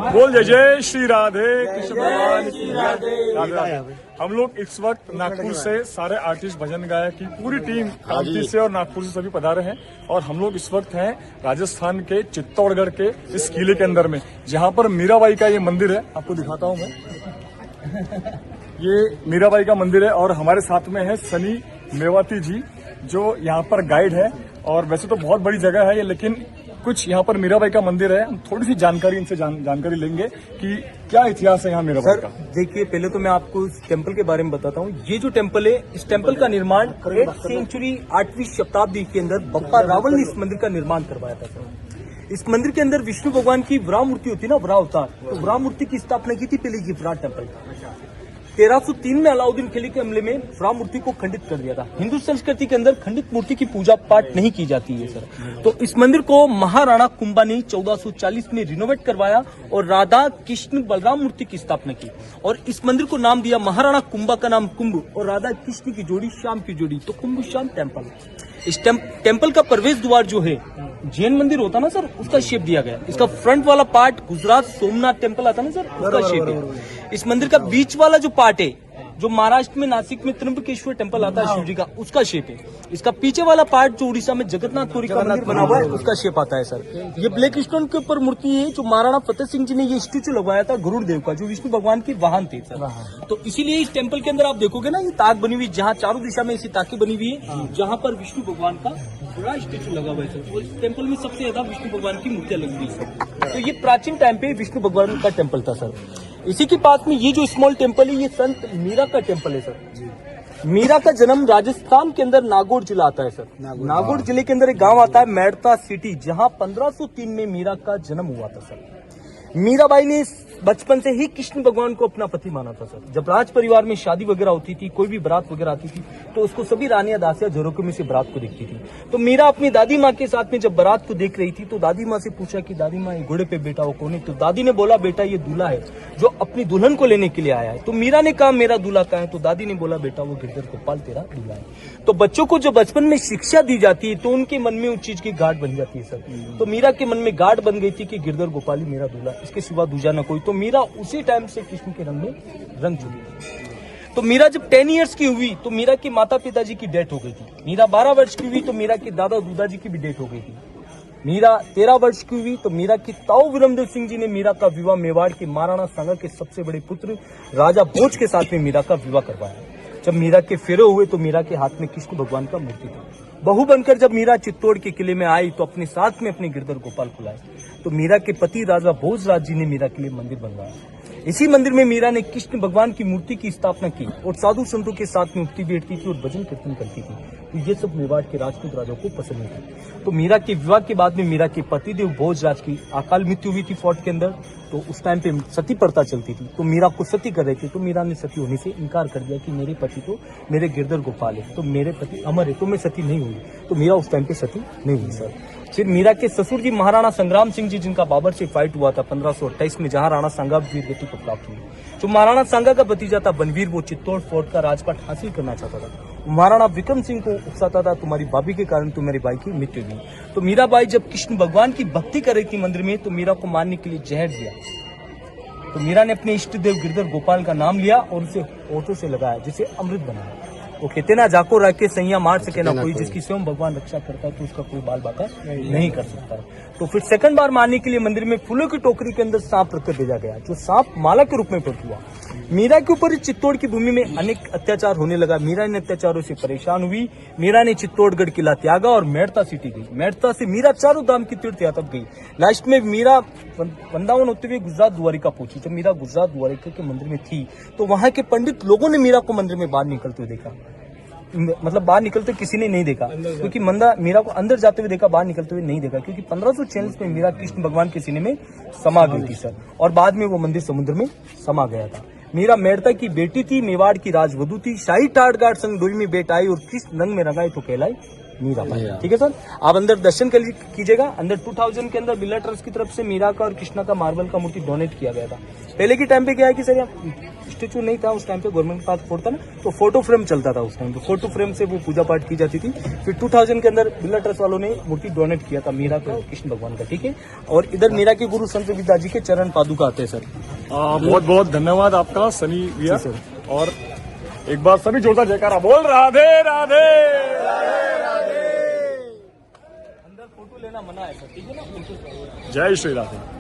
बोल जय जय श्री राधे कृष्ण भगवान की राधे। हम लोग इस वक्त नागपुर से सारे आर्टिस्ट भजन गायक की पूरी टीम कांति से और नागपुर से सभी पधारे हैं और हम लोग इस वक्त हैं राजस्थान के चित्तौड़गढ़ के इस किले के अंदर में, जहां पर मीराबाई का ये मंदिर है। आपको दिखाता हूं मैं, ये मीराबाई का मंदिर है और हमारे साथ में है सनी मेवाती जी जो यहाँ पर गाइड है। और वैसे तो बहुत बड़ी जगह है ये, लेकिन कुछ यहाँ पर मीराबाई का मंदिर है, हम थोड़ी सी जानकारी इनसे जानकारी लेंगे कि क्या इतिहास है यहाँ मीराबाई का। देखिए, पहले तो मैं आपको इस टेम्पल के बारे में बताता हूँ। ये जो टेम्पल है, इस टेम्पल का निर्माण 8वीं सेंचुरी 8वीं शताब्दी के अंदर बप्पा रावल ने इस मंदिर का निर्माण करवाया था सर। इस मंदिर के अंदर विष्णु भगवान की वराह मूर्ति होती है ना, वराह अवतार, तो वराह मूर्ति की स्थापना की थी पहले ये विराट टेम्पल। 1303 में अलाउद्दीन खिलजी के हमले में वराह मूर्ति को खंडित कर दिया था। हिंदू संस्कृति के अंदर खंडित मूर्ति की पूजा पाठ नहीं की जाती है सर। तो इस मंदिर को महाराणा कुंभा ने 1440 में रिनोवेट करवाया और राधा कृष्ण बलराम मूर्ति की स्थापना की और इस मंदिर को नाम दिया, महाराणा कुंभा का नाम कुंभ और राधा कृष्ण की जोड़ी श्याम की जोड़ी, तो कुंभ श्याम टेम्पल। इस टेम्पल का प्रवेश द्वार जो है जैन मंदिर होता ना सर, उसका शेप दिया गया। इसका फ्रंट वाला पार्ट गुजरात सोमनाथ टेम्पल आता ना सर, उसका शेप है। इस मंदिर का बीच वाला जो पार्ट है, जो महाराष्ट्र में नासिक में त्र्यंबकेश्वर टेम्पल आता है शिव जी का, उसका शेप है। इसका पीछे वाला पार्ट जो उड़ीसा में जगन्नाथपुरी का मंदिर बना हुआ है, उसका शेप आता है सर। ये ब्लैक स्टोन के ऊपर मूर्ति है जो महाराणा फतेह सिंह जी ने ये स्टैचू लगवाया था गरुड़ देव का, जो विष्णु भगवान की वाहन थे सर। तो इसीलिए इस टेम्पल के अंदर आप देखोगे ना, ये ताक बनी हुई, जहाँ चारों दिशा में ऐसी ताकें बनी हुई है, जहाँ पर विष्णु भगवान का बड़ा स्टैचू लगा हुआ है सर। और इस टेम्पल में सबसे ज्यादा विष्णु भगवान की मूर्तियां लगी हुई है। तो ये प्राचीन टाइम पे विष्णु भगवान का टेम्पल था सर। इसी के पास में ये जो स्मॉल टेम्पल है, ये संत मीरा का टेम्पल है सर। मीरा का जन्म राजस्थान के अंदर नागौर जिला आता है सर। नागौर जिले के अंदर एक गांव आता है मेड़ता सिटी, जहां 1503 में मीरा का जन्म हुआ था सर। मीराबाई ने बचपन से ही कृष्ण भगवान को अपना पति माना था सर। जब राज परिवार में शादी वगैरह होती थी, कोई भी बारात वगैरह आती थी, तो उसको सभी रानियां दासियां झरोखे में से बारात को देखती थी। तो मीरा अपनी दादी माँ के साथ में जब बारात को देख रही थी, तो दादी माँ से पूछा कि दादी माँ, ये घोड़े पे बेटा वो कौन है? तो दादी ने बोला, बेटा ये दूल्हा है जो अपनी दुल्हन को लेने के लिए आया है। तो मीरा ने कहा, मेरा दूल्हा कहाँ है? तो दादी ने बोला, बेटा वो गिरधर गोपाल तेरा दूल्हा है। तो बच्चों को जो बचपन में शिक्षा दी जाती है, तो उनके मन में उस चीज की गांठ बन जाती है सर। तो मीरा के मन में गांठ बन गई थी कि गिरधर गोपाल ही मेरा दूल्हा, इसके सिवा दूजा न कोई। तो मीरा उसी टाइम से कृष्ण के रंग में रंग चुकी। तो मीरा जब 10 इयर्स की हुई तो मीरा के माता पिताजी की डेथ हो गई थी। मीरा 12 वर्ष की हुई तो मीरा के दादा दादाजी की भी डेथ हो गई थी। मीरा 13 वर्ष की हुई तो मीरा की ताऊ विरमदेव सिंह जी ने मीरा का विवाह मेवाड़ के महाराणा सांगा के सबसे बड़े पुत्र राजा भोज के साथ में मीरा का विवाह करवाया। जब मीरा के फेरे हुए तो मीरा के हाथ में कृष्ण भगवान का मूर्ति था। बहू बनकर जब मीरा चित्तौड़ के किले में आई तो अपने साथ में अपने गिरधर गोपाल को लाए। तो मीरा के पति राजा भोजराज जी ने मीरा के लिए मंदिर बनवाया। इसी मंदिर में मीरा ने कृष्ण भगवान की मूर्ति की स्थापना की और साधु संतों के साथ में उठती बैठती थी और भजन कीर्तन करती थी। तो ये सब मेवाड़ के राजपूत राजाओं को पसंद नहीं था। तो मीरा के विवाह के बाद में मीरा के पतिदेव भोजराज की अकाल मृत्यु हुई थी फोर्ट के अंदर। तो उस टाइम पे सती प्रथा चलती थी, तो मीरा को सती कर रहे थे। तो मीरा ने सती होने से इनकार कर दिया कि मेरे पति तो मेरे गिरधर गोपाल है, तो मेरे पति अमर है, तो मैं सती नहीं हुई। तो मीरा उस टाइम पे सती नहीं हुई सर। फिर मीरा के ससुर जी महाराणा संग्राम सिंह जी, जिनका बाबर से फाइट हुआ था 1528 में, जहां राणा सांगा वीर गति को प्राप्त हुई। जो महाराणा सांगा का भतीजा था बनवीर, वो चित्तौड़ फोर्ट का राजपाट हासिल करना चाहता था। महाराणा विक्रम सिंह को उकसाता था, तुम्हारी भाभी के कारण तुम्हारे भाई की मृत्यु हुई। तो मीराबाई जब कृष्ण भगवान की भक्ति कर रही थी मंदिर में, तो मीरा को मारने के लिए जहर दिया। तो मीरा ने अपने इष्ट देव गिरधर गोपाल का नाम लिया और उसे ओठों से लगाया, जिसे अमृत बनाया। वो कहते ना, जाको राके सैया मार सके ना कोई, जिसकी स्वयं भगवान रक्षा करता है तो उसका कोई बाल बाका नहीं कर सकता। तो फिर सेकंड बार मारने के लिए मंदिर में फूलों की टोकरी के अंदर सांप रखकर भेजा गया, जो सांप माला के रूप में प्रकट हुआ। मीरा के ऊपर चित्तौड़ की भूमि में अनेक अत्याचार होने लगा। मीरा इन अत्याचारों से परेशान हुई। मीरा ने चित्तौड़गढ़ किला त्यागा और मेड़ता सिटी गई। मेड़ता से मीरा चारों धाम की तीर्थ यात्रा गई। लास्ट में मीरा वृंदावन होते हुए गुजरात द्वारिका पहुंची। जब मीरा गुजरात द्वारिका के मंदिर में थी तो वहां के पंडित लोगों ने मीरा को मंदिर में बाहर निकलते हुए देखा। मतलब बाहर निकलते किसी ने नहीं देखा, क्योंकि मीरा को अंदर जाते हुए देखा, बाहर निकलते हुए नहीं देखा, क्योंकि 1546 में मीरा कृष्ण भगवान के सीने में समा गई थी सर। और बाद में वो मंदिर समुद्र में समा गया था। मीरा मेड़ता की बेटी थी, मेवाड़ की राजवधू थी। शाही ठाट घाट संग डोली में बेट आई और कृष्ण रंग में रंगाई तो कहलाई मीराबाई, ठीक है सर। आप अंदर दर्शन कीजिएगा। अंदर 2000 के अंदर बिरला ट्रस्ट की तरफ से मीरा का और कृष्णा का मार्बल का मूर्ति डोनेट किया गया था। पहले के टाइम पे क्या है कि सर यहाँ स्टेचू नहीं था, उस टाइम पे गवर्नमेंट के पास फोटो था ना, तो फोटो फ्रेम चलता था उस टाइम पे, फोटो फ्रेम से वो पूजा पाठ की जाती थी। फिर 2000 के अंदर बिरला ट्रस्ट वालों ने मूर्ति डोनेट किया था मीरा का और कृष्ण भगवान का, ठीक है। और इधर मीरा के गुरु संत विद्या जी के चरण पादुका आते हैं सर। बहुत बहुत धन्यवाद आपका सनी भैया। जी, सर। और एक बार सभी जोरदार जयकारा बोल राधे राधे। अंदर फोटो लेना मना है सर, ठीक है ना। जय श्री राधे।